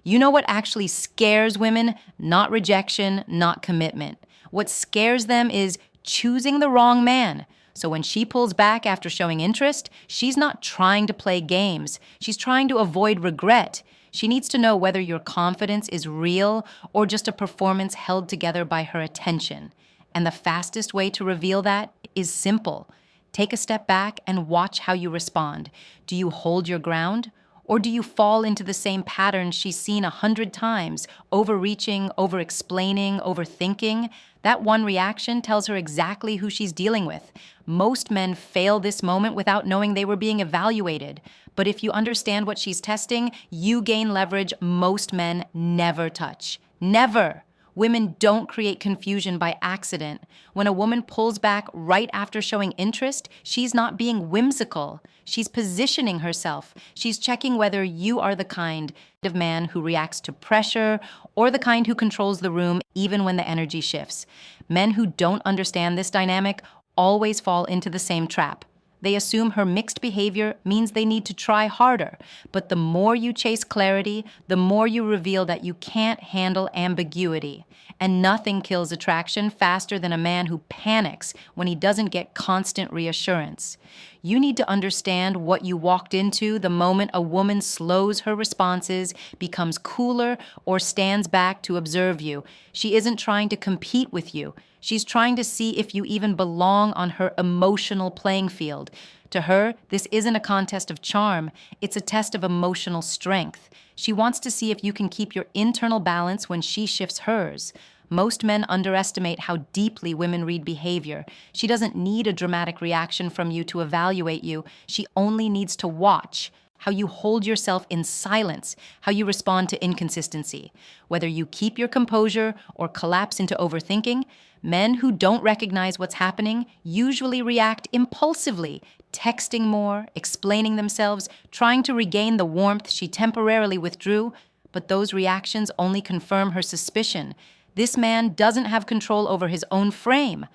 You know what actually scares women? Not rejection, not commitment. What scares them is choosing the wrong man. So when she pulls back after showing interest, she's not trying to play games. She's trying to avoid regret. She needs to know whether your confidence is real or just a performance held together by her attention. And the fastest way to reveal that is simple. Take a step back and watch how you respond. Do you hold your ground? Or do you fall into the same pattern she's seen 100 times, overreaching, over-explaining, overthinking? That one reaction tells her exactly who she's dealing with. Most men fail this moment without knowing they were being evaluated. But if you understand what she's testing, you gain leverage most men never touch. Never! Women don't create confusion by accident. When a woman pulls back right after showing interest, she's not being whimsical. She's positioning herself. She's checking whether you are the kind of man who reacts to pressure or the kind who controls the room even when the energy shifts. Men who don't understand this dynamic always fall into the same trap. They assume her mixed behavior means they need to try harder. But the more you chase clarity, the more you reveal that you can't handle ambiguity. And nothing kills attraction faster than a man who panics when he doesn't get constant reassurance. You need to understand what you walked into the moment a woman slows her responses, becomes cooler, or stands back to observe you. She isn't trying to compete with you. She's trying to see if you even belong on her emotional playing field. To her, this isn't a contest of charm, it's a test of emotional strength. She wants to see if you can keep your internal balance when she shifts hers. Most men underestimate how deeply women read behavior. She doesn't need a dramatic reaction from you to evaluate you. She only needs to watch how you hold yourself in silence, how you respond to inconsistency. Whether you keep your composure or collapse into overthinking, men who don't recognize what's happening usually react impulsively, texting more, explaining themselves, trying to regain the warmth she temporarily withdrew, but those reactions only confirm her suspicion. This man doesn't have control over his own frame.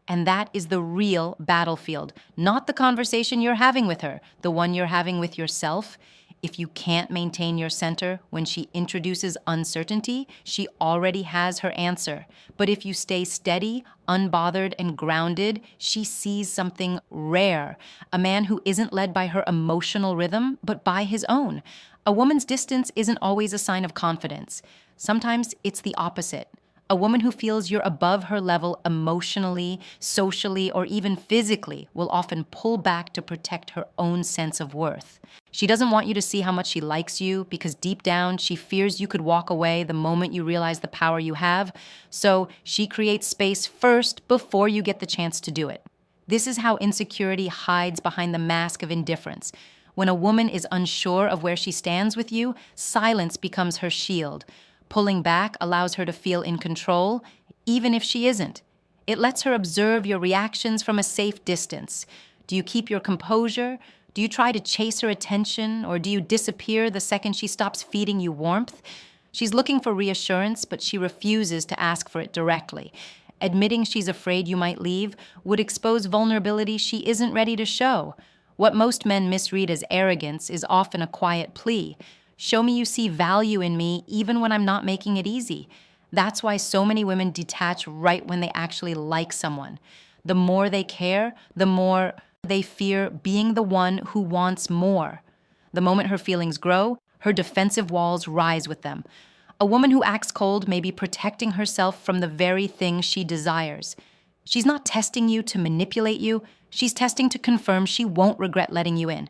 And that is the real battlefield, not the conversation you're having with her, the one you're having with yourself. If you can't maintain your center when she introduces uncertainty, she already has her answer. But if you stay steady, unbothered, and grounded, she sees something rare. A man who isn't led by her emotional rhythm, but by his own. A woman's distance isn't always a sign of confidence. Sometimes it's the opposite. A woman who feels you're above her level emotionally, socially, or even physically will often pull back to protect her own sense of worth. She doesn't want you to see how much she likes you because deep down she fears you could walk away the moment you realize the power you have. So she creates space first before you get the chance to do it. This is how insecurity hides behind the mask of indifference. When a woman is unsure of where she stands with you, silence becomes her shield. Pulling back allows her to feel in control, even if she isn't. It lets her observe your reactions from a safe distance. Do you keep your composure? Do you try to chase her attention? Or do you disappear the second she stops feeding you warmth? She's looking for reassurance, but she refuses to ask for it directly. Admitting she's afraid you might leave would expose vulnerability she isn't ready to show. What most men misread as arrogance is often a quiet plea. Show me you see value in me even when I'm not making it easy. That's why so many women detach right when they actually like someone. The more they care, the more they fear being the one who wants more. The moment her feelings grow, her defensive walls rise with them. A woman who acts cold may be protecting herself from the very thing she desires. She's not testing you to manipulate you. She's testing to confirm she won't regret letting you in.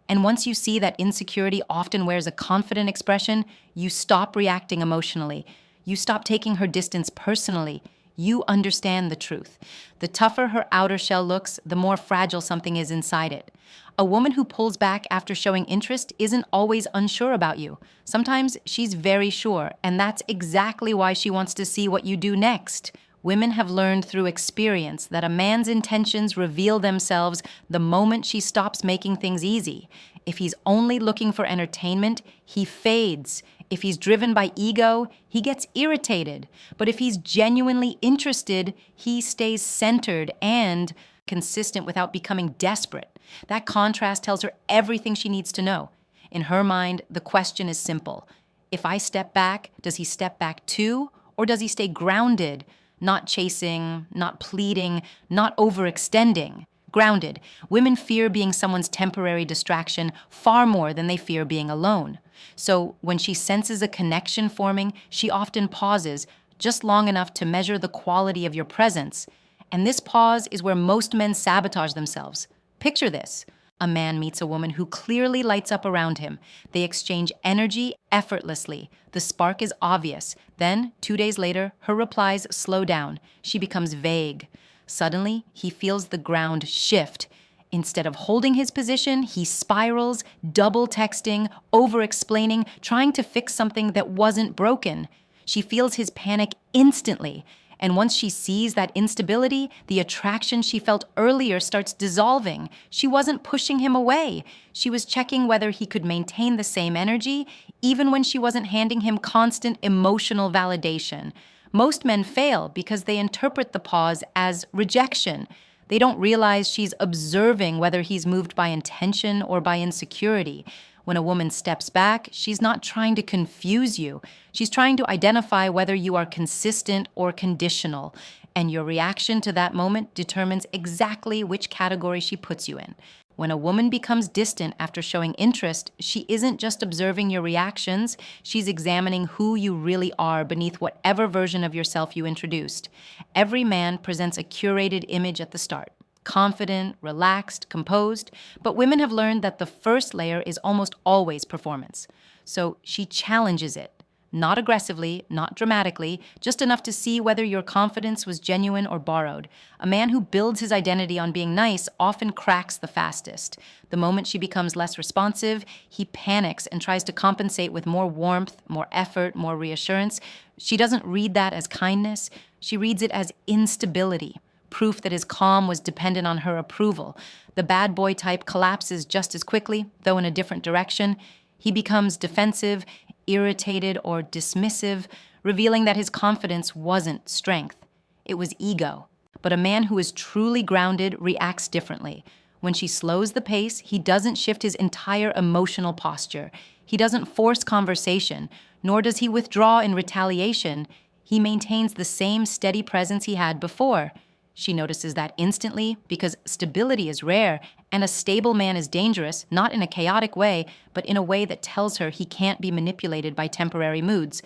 And once you see that insecurity often wears a confident expression, you stop reacting emotionally. You stop taking her distance personally. You understand the truth. The tougher her outer shell looks, the more fragile something is inside it. A woman who pulls back after showing interest isn't always unsure about you. Sometimes she's very sure, and that's exactly why she wants to see what you do next. Women have learned through experience that a man's intentions reveal themselves the moment she stops making things easy. If he's only looking for entertainment, he fades. If he's driven by ego, he gets irritated. But if he's genuinely interested, he stays centered and consistent without becoming desperate. That contrast tells her everything she needs to know. In her mind, the question is simple. If I step back, does he step back too? Or does he stay grounded, not chasing, not pleading, not overextending? Grounded. Women fear being someone's temporary distraction far more than they fear being alone. So when she senses a connection forming, she often pauses just long enough to measure the quality of your presence. And this pause is where most men sabotage themselves. Picture this. A man meets a woman who clearly lights up around him. They exchange energy effortlessly. The spark is obvious. Then, 2 days later, her replies slow down. She becomes vague. Suddenly, he feels the ground shift. Instead of holding his position, he spirals, double texting, over-explaining, trying to fix something that wasn't broken. She feels his panic instantly. And once she sees that instability, the attraction she felt earlier starts dissolving. She wasn't pushing him away. She was checking whether he could maintain the same energy, even when she wasn't handing him constant emotional validation. Most men fail because they interpret the pause as rejection. They don't realize she's observing whether he's moved by intention or by insecurity. When a woman steps back, she's not trying to confuse you. She's trying to identify whether you are consistent or conditional. And your reaction to that moment determines exactly which category she puts you in. When a woman becomes distant after showing interest, she isn't just observing your reactions, she's examining who you really are beneath whatever version of yourself you introduced. Every man presents a curated image at the start. Confident, relaxed, composed, but women have learned that the first layer is almost always performance. So she challenges it, not aggressively, not dramatically, just enough to see whether your confidence was genuine or borrowed. A man who builds his identity on being nice often cracks the fastest. The moment she becomes less responsive, he panics and tries to compensate with more warmth, more effort, more reassurance. She doesn't read that as kindness, she reads it as instability. Proof that his calm was dependent on her approval. The bad boy type collapses just as quickly, though in a different direction. He becomes defensive, irritated, or dismissive, revealing that his confidence wasn't strength. It was ego. But a man who is truly grounded reacts differently. When she slows the pace, he doesn't shift his entire emotional posture. He doesn't force conversation, nor does he withdraw in retaliation. He maintains the same steady presence he had before. She notices that instantly because stability is rare and a stable man is dangerous, not in a chaotic way, but in a way that tells her he can't be manipulated by temporary moods.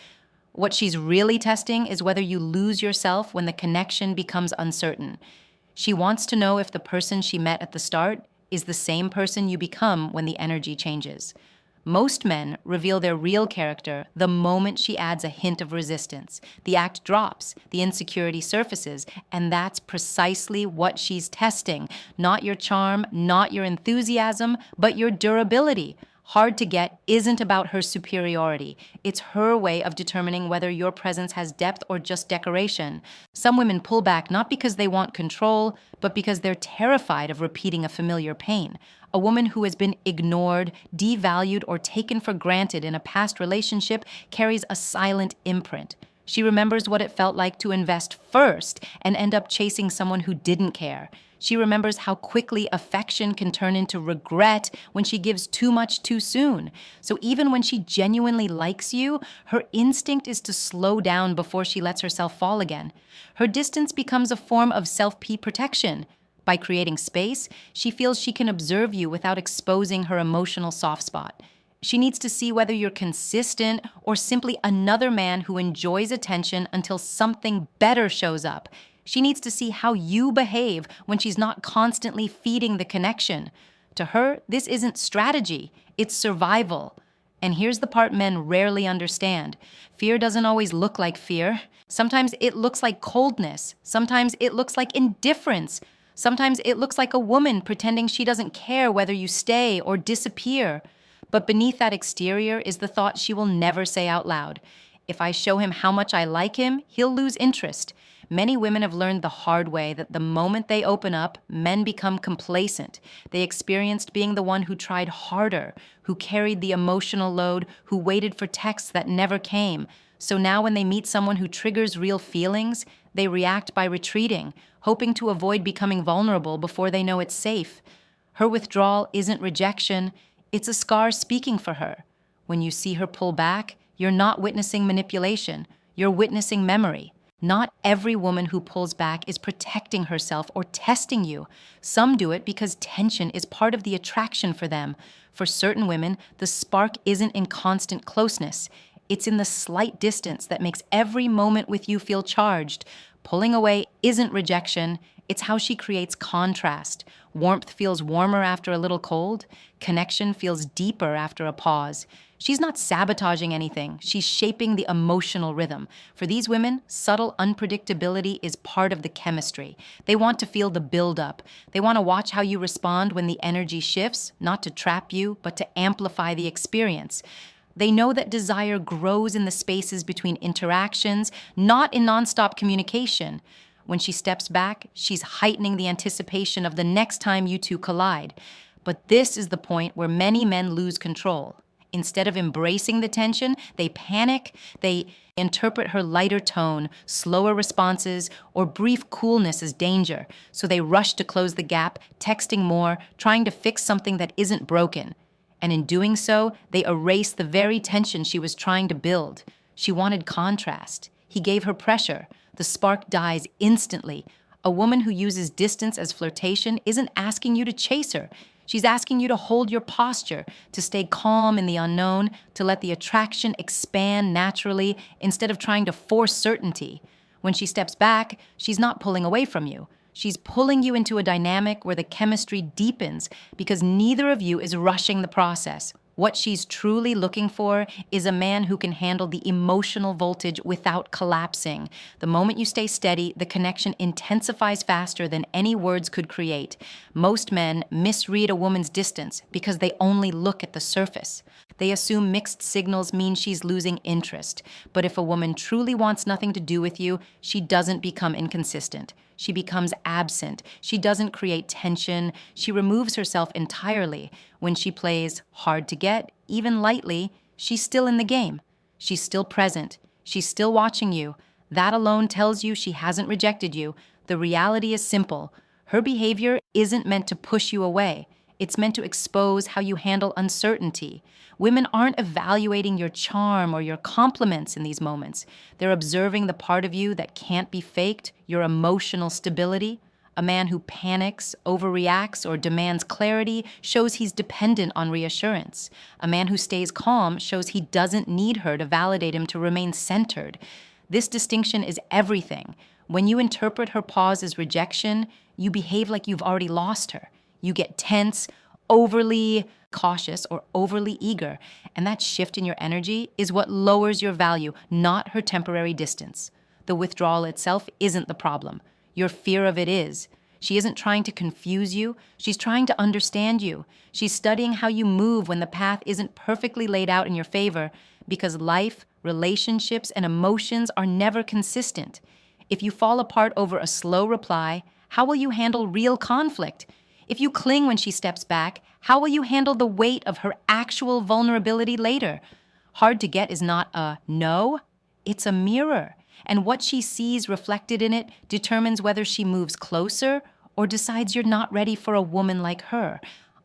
What she's really testing is whether you lose yourself when the connection becomes uncertain. She wants to know if the person she met at the start is the same person you become when the energy changes. Most men reveal their real character the moment she adds a hint of resistance. The act drops, the insecurity surfaces, and that's precisely what she's testing. Not your charm, not your enthusiasm, but your durability. Hard to get isn't about her superiority. It's her way of determining whether your presence has depth or just decoration. Some women pull back not because they want control, but because they're terrified of repeating a familiar pain. A woman who has been ignored, devalued, or taken for granted in a past relationship carries a silent imprint. She remembers what it felt like to invest first and end up chasing someone who didn't care. She remembers how quickly affection can turn into regret when she gives too much too soon. So even when she genuinely likes you, her instinct is to slow down before she lets herself fall again. Her distance becomes a form of self-protection. By creating space, she feels she can observe you without exposing her emotional soft spot. She needs to see whether you're consistent or simply another man who enjoys attention until something better shows up. She needs to see how you behave when she's not constantly feeding the connection. To her, this isn't strategy, it's survival. And here's the part men rarely understand. Fear doesn't always look like fear. Sometimes it looks like coldness. Sometimes it looks like indifference. Sometimes it looks like a woman pretending she doesn't care whether you stay or disappear. But beneath that exterior is the thought she will never say out loud. If I show him how much I like him, he'll lose interest. Many women have learned the hard way that the moment they open up, men become complacent. They experienced being the one who tried harder, who carried the emotional load, who waited for texts that never came. So now when they meet someone who triggers real feelings, they react by retreating, hoping to avoid becoming vulnerable before they know it's safe. Her withdrawal isn't rejection, it's a scar speaking for her. When you see her pull back, You're not witnessing manipulation, you're witnessing memory. Not every woman who pulls back is protecting herself or testing you. Some do it because tension is part of the attraction for them. For certain women, the spark isn't in constant closeness. It's in the slight distance that makes every moment with you feel charged. Pulling away isn't rejection, it's how she creates contrast. Warmth feels warmer after a little cold. Connection feels deeper after a pause. She's not sabotaging anything. She's shaping the emotional rhythm. For these women, subtle unpredictability is part of the chemistry. They want to feel the buildup. They want to watch how you respond when the energy shifts, not to trap you, but to amplify the experience. They know that desire grows in the spaces between interactions, not in nonstop communication. When she steps back, she's heightening the anticipation of the next time you two collide. But this is the point where many men lose control. Instead of embracing the tension, they panic, they interpret her lighter tone, slower responses, or brief coolness as danger. So they rush to close the gap, texting more, trying to fix something that isn't broken. And in doing so, they erase the very tension she was trying to build. She wanted contrast. He gave her pressure. The spark dies instantly. A woman who uses distance as flirtation isn't asking you to chase her. She's asking you to hold your posture, to stay calm in the unknown, to let the attraction expand naturally instead of trying to force certainty. When she steps back, she's not pulling away from you. She's pulling you into a dynamic where the chemistry deepens because neither of you is rushing the process. What she's truly looking for is a man who can handle the emotional voltage without collapsing. The moment you stay steady, the connection intensifies faster than any words could create. Most men misread a woman's distance because they only look at the surface. They assume mixed signals mean she's losing interest. But if a woman truly wants nothing to do with you, she doesn't become inconsistent. She becomes absent. She doesn't create tension. She removes herself entirely. When she plays hard to get, even lightly, she's still in the game. She's still present. She's still watching you. That alone tells you she hasn't rejected you. The reality is simple. Her behavior isn't meant to push you away. It's meant to expose how you handle uncertainty. Women aren't evaluating your charm or your compliments in these moments. They're observing the part of you that can't be faked, your emotional stability. A man who panics, overreacts, or demands clarity shows he's dependent on reassurance. A man who stays calm shows he doesn't need her to validate him to remain centered. This distinction is everything. When you interpret her pause as rejection, you behave like you've already lost her. You get tense, overly cautious, or overly eager. And that shift in your energy is what lowers your value, not her temporary distance. The withdrawal itself isn't the problem. Your fear of it is. She isn't trying to confuse you. She's trying to understand you. She's studying how you move when the path isn't perfectly laid out in your favor, because life, relationships, and emotions are never consistent. If you fall apart over a slow reply, how will you handle real conflict? If you cling when she steps back, how will you handle the weight of her actual vulnerability later? Hard to get is not a no, it's a mirror. And what she sees reflected in it determines whether she moves closer or decides you're not ready for a woman like her.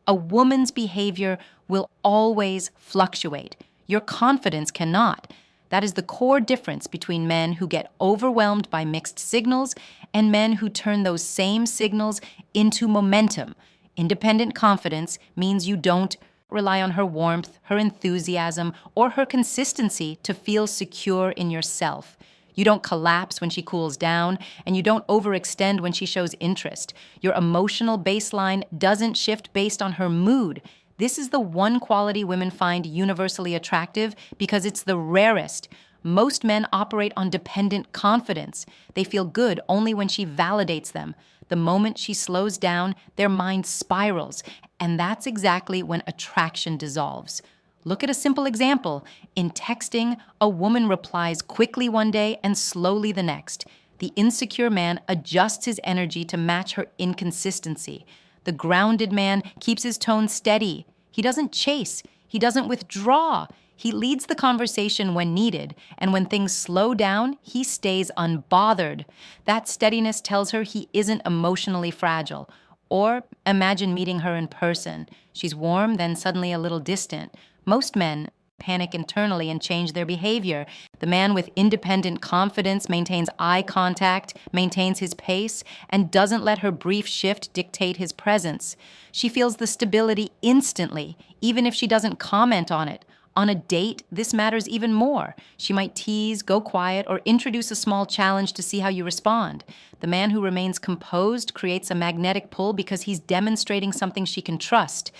A woman's behavior will always fluctuate. Your confidence cannot. That is the core difference between men who get overwhelmed by mixed signals and men who turn those same signals into momentum. Independent confidence means you don't rely on her warmth, her enthusiasm, or her consistency to feel secure in yourself. You don't collapse when she cools down, and you don't overextend when she shows interest. Your emotional baseline doesn't shift based on her mood. This is the one quality women find universally attractive because it's the rarest. Most men operate on dependent confidence. They feel good only when she validates them. The moment she slows down, their mind spirals, and that's exactly when attraction dissolves. Look at a simple example. In texting, a woman replies quickly one day and slowly the next. The insecure man adjusts his energy to match her inconsistency. The grounded man keeps his tone steady. He doesn't chase. He doesn't withdraw. He leads the conversation when needed, and when things slow down, he stays unbothered. That steadiness tells her he isn't emotionally fragile. Or imagine meeting her in person. She's warm, then suddenly a little distant. Most men panic internally and change their behavior. The man with independent confidence maintains eye contact, maintains his pace, and doesn't let her brief shift dictate his presence. She feels the stability instantly, even if she doesn't comment on it. On a date, this matters even more. She might tease, go quiet, or introduce a small challenge to see how you respond. The man who remains composed creates a magnetic pull because he's demonstrating something she can trust.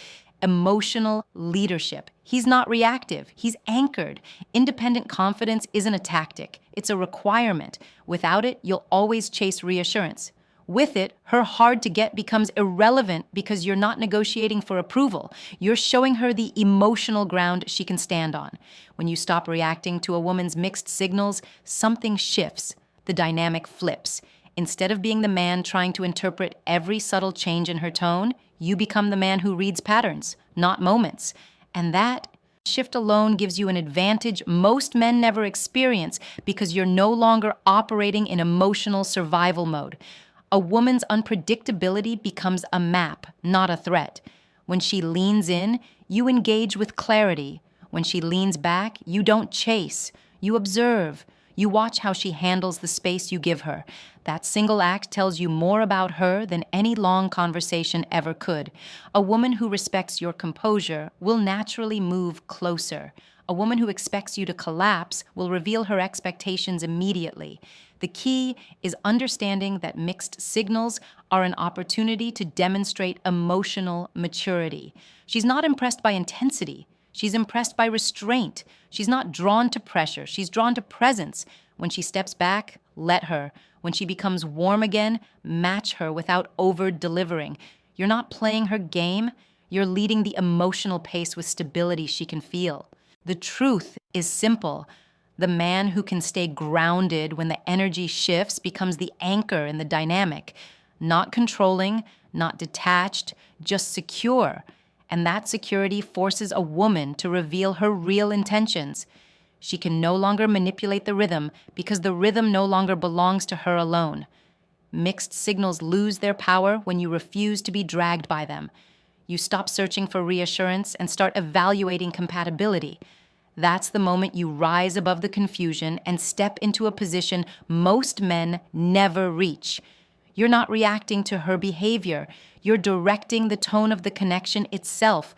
Emotional leadership. He's not reactive, he's anchored. Independent confidence isn't a tactic, it's a requirement. Without it, you'll always chase reassurance. With it, her hard to get becomes irrelevant because you're not negotiating for approval. You're showing her the emotional ground she can stand on. When you stop reacting to a woman's mixed signals, something shifts. The dynamic flips. Instead of being the man trying to interpret every subtle change in her tone, you become the man who reads patterns, not moments. And that shift alone gives you an advantage most men never experience because you're no longer operating in emotional survival mode. A woman's unpredictability becomes a map, not a threat. When she leans in, you engage with clarity. When she leans back, you don't chase. You observe. You watch how she handles the space you give her. That single act tells you more about her than any long conversation ever could. A woman who respects your composure will naturally move closer. A woman who expects you to collapse will reveal her expectations immediately. The key is understanding that mixed signals are an opportunity to demonstrate emotional maturity. She's not impressed by intensity. She's impressed by restraint. She's not drawn to pressure. She's drawn to presence. When she steps back, let her. When she becomes warm again, match her without over-delivering. You're not playing her game. You're leading the emotional pace with stability she can feel. The truth is simple. The man who can stay grounded when the energy shifts becomes the anchor in the dynamic. Not controlling, not detached, just secure. And that security forces a woman to reveal her real intentions. She can no longer manipulate the rhythm because the rhythm no longer belongs to her alone. Mixed signals lose their power when you refuse to be dragged by them. You stop searching for reassurance and start evaluating compatibility. That's the moment you rise above the confusion and step into a position most men never reach. You're not reacting to her behavior. You're directing the tone of the connection itself.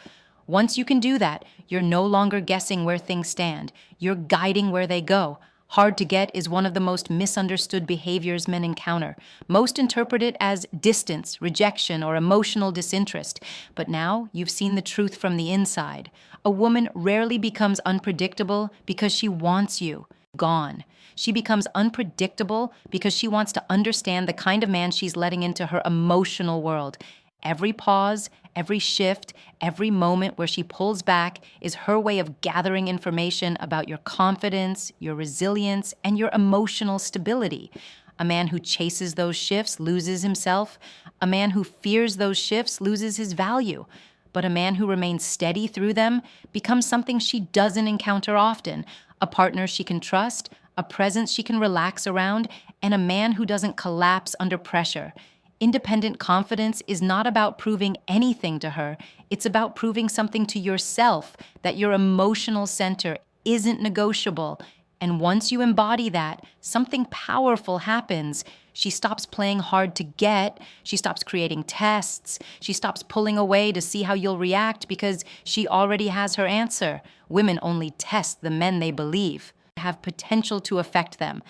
Once you can do that, you're no longer guessing where things stand. You're guiding where they go. Hard to get is one of the most misunderstood behaviors men encounter. Most interpret it as distance, rejection, or emotional disinterest. But now you've seen the truth from the inside. A woman rarely becomes unpredictable because she wants you gone. She becomes unpredictable because she wants to understand the kind of man she's letting into her emotional world. Every pause, every shift, every moment where she pulls back is her way of gathering information about your confidence, your resilience, and your emotional stability. A man who chases those shifts loses himself. A man who fears those shifts loses his value. But a man who remains steady through them becomes something she doesn't encounter often, a partner she can trust, a presence she can relax around, and a man who doesn't collapse under pressure. Independent confidence is not about proving anything to her. It's about proving something to yourself, that your emotional center isn't negotiable. And once you embody that, something powerful happens. She stops playing hard to get. She stops creating tests. She stops pulling away to see how you'll react because she already has her answer. Women only test the men they believe have potential to affect them.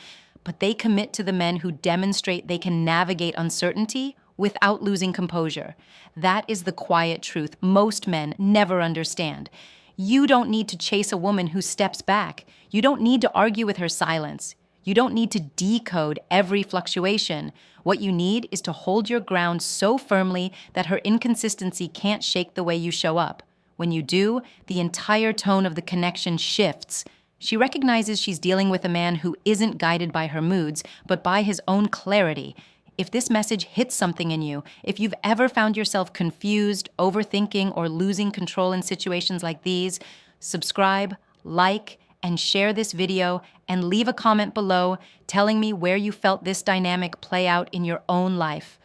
But they commit to the men who demonstrate they can navigate uncertainty without losing composure. That is the quiet truth most men never understand. You don't need to chase a woman who steps back. You don't need to argue with her silence. You don't need to decode every fluctuation. What you need is to hold your ground so firmly that her inconsistency can't shake the way you show up. When you do, the entire tone of the connection shifts. She recognizes she's dealing with a man who isn't guided by her moods, but by his own clarity. If this message hits something in you, if you've ever found yourself confused, overthinking, or losing control in situations like these, subscribe, like, and share this video, and leave a comment below telling me where you felt this dynamic play out in your own life.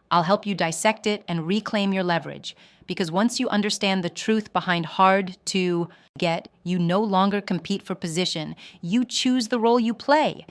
I'll help you dissect it and reclaim your leverage. because once you understand the truth behind hard to get, you no longer compete for position. You choose the role you play.